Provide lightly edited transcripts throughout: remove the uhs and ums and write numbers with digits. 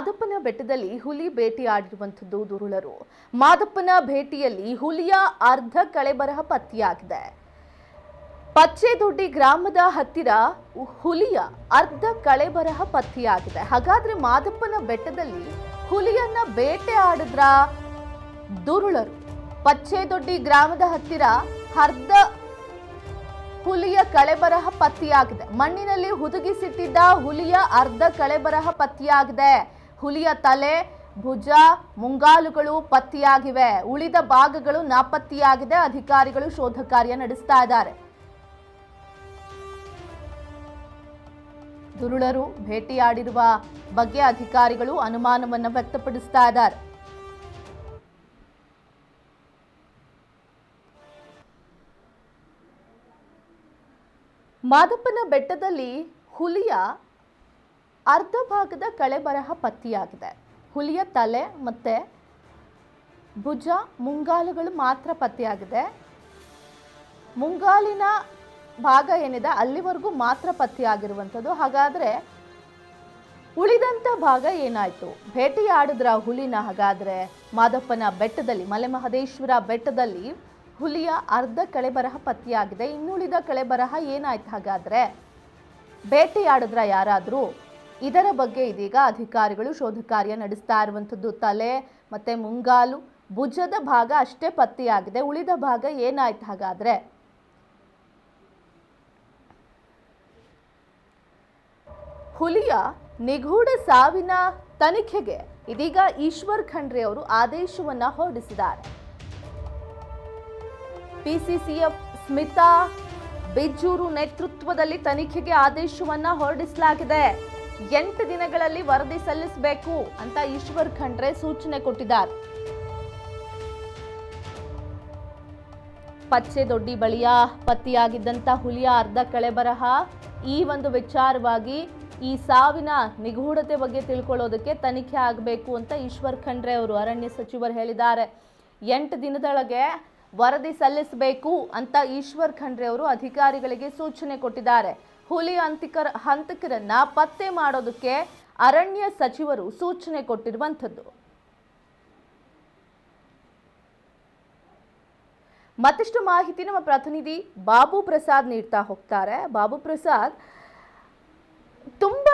ಮಾದಪ್ಪನ ಬೆಟ್ಟದಲ್ಲಿ ಹುಲಿ ಬೇಟೆಯಾಡಿರುವಂಥದ್ದು ದುರುಳರು. ಮಾದಪ್ಪನ ಭೇಟಿಯಲ್ಲಿ ಹುಲಿಯ ಅರ್ಧ ಕಳೆಬರಹ ಪತ್ತೆಯಾಗಿದೆ. ಪಚ್ಚೆದೊಡ್ಡಿ ಗ್ರಾಮದ ಹತ್ತಿರ ಹುಲಿಯ ಅರ್ಧ ಕಳೆಬರಹ ಪತ್ತೆಯಾಗಿದೆ. ಹಾಗಾದ್ರೆ ಮಾದಪ್ಪನ ಬೆಟ್ಟದಲ್ಲಿ ಹುಲಿಯನ್ನ ಬೇಟೆಯಾಡಿದ್ರ ದುರುಳರು? ಪಚ್ಚೆದೊಡ್ಡಿ ಗ್ರಾಮದ ಹತ್ತಿರ ಅರ್ಧ ಹುಲಿಯ ಕಳೆಬರಹ ಪತ್ತೆಯಾಗಿದೆ. ಮಣ್ಣಿನಲ್ಲಿ ಹುದುಗಿಸಿಟ್ಟಿದ್ದ ಹುಲಿಯ ಅರ್ಧ ಕಳೆಬರಹ ಪತ್ತೆಯಾಗಿದೆ. ಹುಲಿಯ ತಲೆ, ಭುಜ, ಮುಂಗಾಲುಗಳು ಪತ್ತೆಯಾಗಿವೆ. ಉಳಿದ ಭಾಗಗಳು ನಾಪತ್ತೆಯಾಗಿದೆ. ಅಧಿಕಾರಿಗಳು ಶೋಧ ಕಾರ್ಯ ನಡೆಸ್ತಾ ಇದ್ದಾರೆ. ದುರುಳರು ಭೇಟಿಯಾಡಿರುವ ಬಗ್ಗೆ ಅಧಿಕಾರಿಗಳು ಅನುಮಾನವನ್ನು ವ್ಯಕ್ತಪಡಿಸ್ತಾ ಇದ್ದಾರೆ. ಮಾದಪ್ಪನ ಬೆಟ್ಟದಲ್ಲಿ ಹುಲಿಯ ಅರ್ಧ ಭಾಗದ ಕಳೆಬರಹ ಪತ್ತೆಯಾಗಿದೆ. ಹುಲಿಯ ತಲೆ ಮತ್ತೆ ಭುಜ, ಮುಂಗಾಲುಗಳು ಮಾತ್ರ ಪತ್ತೆಯಾಗಿದೆ. ಮುಂಗಾಲಿನ ಭಾಗ ಏನಿದೆ ಅಲ್ಲಿವರೆಗೂ ಮಾತ್ರ ಪತ್ತೆಯಾಗಿರುವಂಥದ್ದು. ಹಾಗಾದ್ರೆ ಉಳಿದಂಥ ಭಾಗ ಏನಾಯ್ತು? ಭೇಟಿಯಾಡಿದ್ರ ಹುಲಿನ? ಹಾಗಾದ್ರೆ ಮಾದಪ್ಪನ ಬೆಟ್ಟದಲ್ಲಿ, ಮಲೆಮಹದೇಶ್ವರ ಬೆಟ್ಟದಲ್ಲಿ ಹುಲಿಯ ಅರ್ಧ ಕಳೆಬರಹ ಪತ್ತೆಯಾಗಿದೆ. ಇನ್ನುಳಿದ ಕಳೆಬರಹ ಏನಾಯ್ತು? ಹಾಗಾದ್ರೆ ಬೇಟೆಯಾಡಿದ್ರ ಯಾರಾದರೂ? ಇದರ ಬಗ್ಗೆ ಇದೀಗ ಅಧಿಕಾರಿಗಳು ಶೋಧ ಕಾರ್ಯ ನಡೆಸ್ತಾ ಇರುವಂಥದ್ದು. ತಲೆ ಮತ್ತೆ ಮುಂಗಾಲು, ಭುಜದ ಭಾಗ ಅಷ್ಟೇ ಪತ್ತೆಯಾಗಿದೆ. ಉಳಿದ ಭಾಗ ಏನಾಯ್ತು ಹಾಗಾದ್ರೆ? ಹುಲಿಯ ನಿಗೂಢ ಸಾವಿನ ತನಿಖೆಗೆ ಇದೀಗ ಈಶ್ವರ್ ಖಂಡ್ರೆ ಅವರು ಆದೇಶವನ್ನ ಹೊರಡಿಸಿದ್ದಾರೆ. ಪಿಸಿಸಿಎಫ್ ಸ್ಮಿತಾ ಬಿಜ್ಜೂರು ನೇತೃತ್ವದಲ್ಲಿ ತನಿಖೆಗೆ ಆದೇಶವನ್ನ ಹೊರಡಿಸಲಾಗಿದೆ. 8 ದಿನಗಳಲ್ಲಿ ವರದಿ ಸಲ್ಲಿಸಬೇಕು ಅಂತ ಈಶ್ವರ್ ಖಂಡ್ರೆ ಸೂಚನೆ ಕೊಟ್ಟಿದ್ದಾರೆ. ಪಚ್ಚೆದೊಡ್ಡಿ ಬಳಿಯ ಪತ್ತೆಯಾಗಿದ್ದಂತ ಹುಲಿಯ ಅರ್ಧ ಕಳೆಬರಹ, ಈ ಒಂದು ವಿಚಾರವಾಗಿ ಈ ಸಾವಿನ ನಿಗೂಢತೆ ಬಗ್ಗೆ ತಿಳ್ಕೊಳ್ಳೋದಕ್ಕೆ ತನಿಖೆ ಆಗಬೇಕು ಅಂತ ಈಶ್ವರ್ ಖಂಡ್ರೆ ಅವರು, ಅರಣ್ಯ ಸಚಿವರು ಹೇಳಿದ್ದಾರೆ. 8 ದಿನದೊಳಗೆ ವರದಿ ಸಲ್ಲಿಸಬೇಕು ಅಂತ ಈಶ್ವರ್ ಖಂಡ್ರೆ ಅವರು ಅಧಿಕಾರಿಗಳಿಗೆ ಸೂಚನೆ ಕೊಟ್ಟಿದ್ದಾರೆ. ಹುಲಿ ಹಂತಕರನ್ನ ಪತ್ತೆ ಮಾಡೋದಕ್ಕೆ ಅರಣ್ಯ ಸಚಿವರು ಸೂಚನೆ ಕೊಟ್ಟಿರುವಂಥದ್ದು. ಮತ್ತಷ್ಟು ಮಾಹಿತಿ ನಮ್ಮ ಪ್ರತಿನಿಧಿ ಬಾಬು ಪ್ರಸಾದ್ ನೀಡ್ತಾ ಹೋಗ್ತಾರೆ. ಬಾಬು ಪ್ರಸಾದ್, ತುಂಬಾ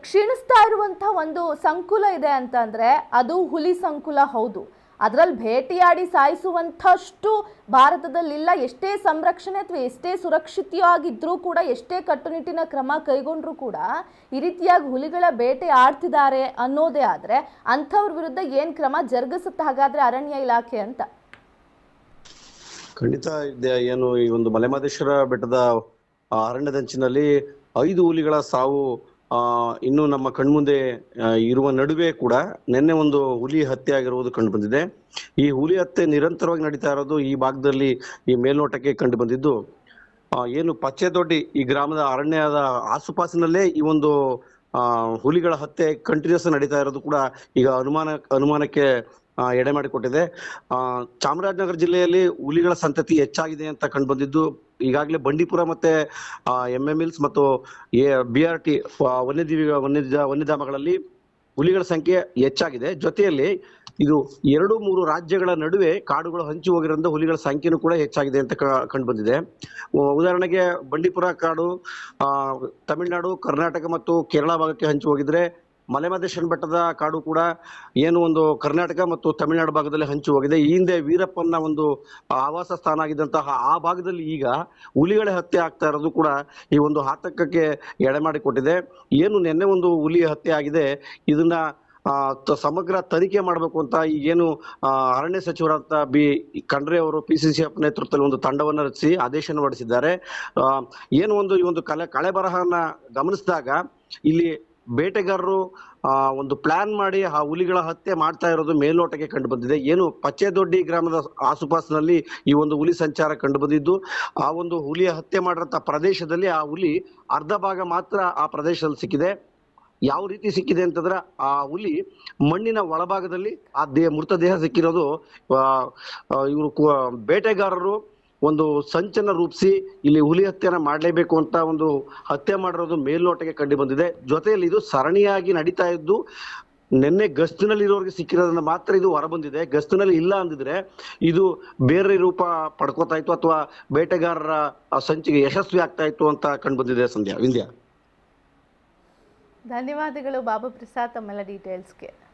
ಕ್ಷೀಣಿಸ್ತಾ ಇರುವಂತಹ ಒಂದು ಸಂಕುಲ ಇದೆ ಅಂತಂದ್ರೆ ಅದು ಹುಲಿ ಸಂಕುಲ ಹೌದು. ಅದರಲ್ಲಿ ಭೇಟಿಯಾಡಿ ಸಾಯಿಸುವಂಥಷ್ಟು ಭಾರತದಲ್ಲಿಲ್ಲ. ಎಷ್ಟೇ ಸಂರಕ್ಷಣೆ ಅಥವಾ ಎಷ್ಟೇ ಸುರಕ್ಷಿತವಾಗಿದ್ರೂ ಕೂಡ, ಎಷ್ಟೇ ಕಟ್ಟುನಿಟ್ಟಿನ ಕ್ರಮ ಕೈಗೊಂಡ್ರೂ ಕೂಡ ಈ ರೀತಿಯಾಗಿ ಹುಲಿಗಳ ಬೇಟೆ ಆಡ್ತಿದ್ದಾರೆ ಅನ್ನೋದೇ ಆದ್ರೆ ಅಂಥವ್ರ ವಿರುದ್ಧ ಏನ್ ಕ್ರಮ ಜರುಗಿಸುತ್ತೆ ಹಾಗಾದ್ರೆ ಅರಣ್ಯ ಇಲಾಖೆ ಅಂತ? ಖಂಡಿತ ಏನು ಈ ಒಂದು ಮಲೆಮಹದೇಶ್ವರ ಬೆಟ್ಟದ ಅರಣ್ಯದಂಚಿನಲ್ಲಿ 5 ಹುಲಿಗಳ ಸಾವು ಇನ್ನು ನಮ್ಮ ಕಣ್ಮುಂದೆ ಇರುವ ನಡುವೆ ಕೂಡ ನಿನ್ನೆ ಒಂದು ಹುಲಿ ಹತ್ಯೆ ಆಗಿರುವುದು ಕಂಡು ಬಂದಿದೆ. ಈ ಹುಲಿ ಹತ್ಯೆ ನಿರಂತರವಾಗಿ ನಡೀತಾ ಇರೋದು ಈ ಭಾಗದಲ್ಲಿ ಈ ಮೇಲ್ನೋಟಕ್ಕೆ ಕಂಡು ಬಂದಿದ್ದು, ಏನು ಪಚ್ಚೆದೊಡ್ಡಿ ಈ ಗ್ರಾಮದ ಅರಣ್ಯದ ಆಸುಪಾಸಿನಲ್ಲೇ ಈ ಒಂದು ಹುಲಿಗಳ ಹತ್ಯೆ ಕಂಟಿನ್ಯೂಸ್ ನಡೀತಾ ಇರೋದು ಕೂಡ ಈಗ ಅನುಮಾನಕ್ಕೆ ಎಡೆ ಮಾಡಿಕೊಟ್ಟಿದೆ. ಚಾಮರಾಜನಗರ ಜಿಲ್ಲೆಯಲ್ಲಿ ಹುಲಿಗಳ ಸಂತತಿ ಹೆಚ್ಚಾಗಿದೆ ಅಂತ ಕಂಡು ಬಂದಿದ್ದು, ಈಗಾಗಲೇ ಬಂಡೀಪುರ ಮತ್ತೆ MMLs ಮತ್ತು BRT ವನ್ಯಧಾಮಗಳಲ್ಲಿ ಹುಲಿಗಳ ಸಂಖ್ಯೆ ಹೆಚ್ಚಾಗಿದೆ. ಜೊತೆಯಲ್ಲಿ ಇದು 2-3 ರಾಜ್ಯಗಳ ನಡುವೆ ಕಾಡುಗಳು ಹಂಚಿ ಹೋಗಿರೋದ್ರಿಂದ ಹುಲಿಗಳ ಸಂಖ್ಯೆನೂ ಕೂಡ ಹೆಚ್ಚಾಗಿದೆ ಅಂತ ಕಂಡು ಬಂದಿದೆ. ಉದಾಹರಣೆಗೆ ಬಂಡೀಪುರ ಕಾಡು ತಮಿಳುನಾಡು, ಕರ್ನಾಟಕ ಮತ್ತು ಕೇರಳ ಭಾಗಕ್ಕೆ ಹಂಚಿ ಹೋಗಿದ್ರೆ, ಮಲೆಮಹದೇಶ್ವರ ಬೆಟ್ಟದ ಕಾಡು ಕೂಡ ಏನು ಒಂದು ಕರ್ನಾಟಕ ಮತ್ತು ತಮಿಳುನಾಡು ಭಾಗದಲ್ಲಿ ಹಂಚಿ ಹೋಗಿದೆ. ಈ ಹಿಂದೆ ವೀರಪ್ಪನ ಒಂದು ಆವಾಸ ಸ್ಥಾನ ಆಗಿದ್ದಂತಹ ಆ ಭಾಗದಲ್ಲಿ ಈಗ ಹುಲಿಗಳ ಹತ್ಯೆ ಆಗ್ತಾ ಇರೋದು ಕೂಡ ಈ ಒಂದು ಆತಂಕಕ್ಕೆ ಎಡೆ ಮಾಡಿಕೊಟ್ಟಿದೆ. ಏನು ನಿನ್ನೆ ಒಂದು ಹುಲಿ ಹತ್ಯೆ ಆಗಿದೆ, ಇದನ್ನ ಸಮಗ್ರ ತನಿಖೆ ಮಾಡಬೇಕು ಅಂತ ಈಗೇನು ಅರಣ್ಯ ಸಚಿವರಾದ ಖಂಡ್ರೆ ಅವರು PCCF ನೇತೃತ್ವದಲ್ಲಿ ಒಂದು ತಂಡವನ್ನು ರಚಿಸಿ ಆದೇಶವನ್ನು ಹೊರಡಿಸಿದ್ದಾರೆ. ಏನು ಒಂದು ಈ ಒಂದು ಕಳೆಬರಹನ ಗಮನಿಸಿದಾಗ ಇಲ್ಲಿ ಬೇಟೆಗಾರರು ಒಂದು ಪ್ಲಾನ್ ಮಾಡಿ ಆ ಹುಲಿಗಳ ಹತ್ಯೆ ಮಾಡ್ತಾ ಇರೋದು ಮೇಲ್ನೋಟಕ್ಕೆ ಕಂಡು ಬಂದಿದೆ. ಏನು ಪಚ್ಚೆದೊಡ್ಡಿ ಗ್ರಾಮದ ಆಸುಪಾಸಿನಲ್ಲಿ ಈ ಒಂದು ಹುಲಿ ಸಂಚಾರ ಕಂಡು ಬಂದಿದ್ದು, ಆ ಒಂದು ಹುಲಿಯ ಹತ್ಯೆ ಮಾಡಿರಂತ ಪ್ರದೇಶದಲ್ಲಿ ಆ ಹುಲಿ ಅರ್ಧ ಭಾಗ ಮಾತ್ರ ಆ ಪ್ರದೇಶದಲ್ಲಿ ಸಿಕ್ಕಿದೆ. ಯಾವ ರೀತಿ ಸಿಕ್ಕಿದೆ ಅಂತಂದ್ರೆ, ಆ ಹುಲಿ ಮಣ್ಣಿನ ಒಳಭಾಗದಲ್ಲಿ ಆ ಮೃತದೇಹ ಸಿಕ್ಕಿರೋದು ಇವರು ಬೇಟೆಗಾರರು ಒಂದು ಸಂಚನ ರೂಪಿಸಿ ಇಲ್ಲಿ ಹುಲಿ ಹತ್ಯೆನ ಮಾಡಲೇಬೇಕು ಅಂತ ಒಂದು ಹತ್ಯೆ ಮಾಡಿರೋದು ಮೇಲ್ನೋಟಕ್ಕೆ ಕಂಡು ಬಂದಿದೆ. ಜೊತೆಯಲ್ಲಿ ಇದು ಸರಣಿಯಾಗಿ ನಡೀತಾ ಇದ್ದು ನಿನ್ನೆ ಗಸ್ತಿನಲ್ಲಿರೋರಿಗೆ ಸಿಕ್ಕಿರೋದ್ರಿಂದ ಮಾತ್ರ ಇದು ಹೊರಬಂದಿದೆ. ಗಸ್ತಿನಲ್ಲಿ ಇಲ್ಲ ಅಂದಿದ್ರೆ ಇದು ಬೇರೆ ರೂಪ ಪಡ್ಕೋತಾ ಇತ್ತು ಅಥವಾ ಬೇಟೆಗಾರರ ಸಂಚಿಗೆ ಯಶಸ್ವಿ ಆಗ್ತಾ ಇತ್ತು ಅಂತ ಕಂಡುಬಂದಿದೆ ವಿಂಧ್ಯ. ಧನ್ಯವಾದಗಳು ಬಾಬು ಪ್ರಸಾದ್ ತಮ್ಮೆಲ್ಲ ಡೀಟೇಲ್ಸ್ಗೆ.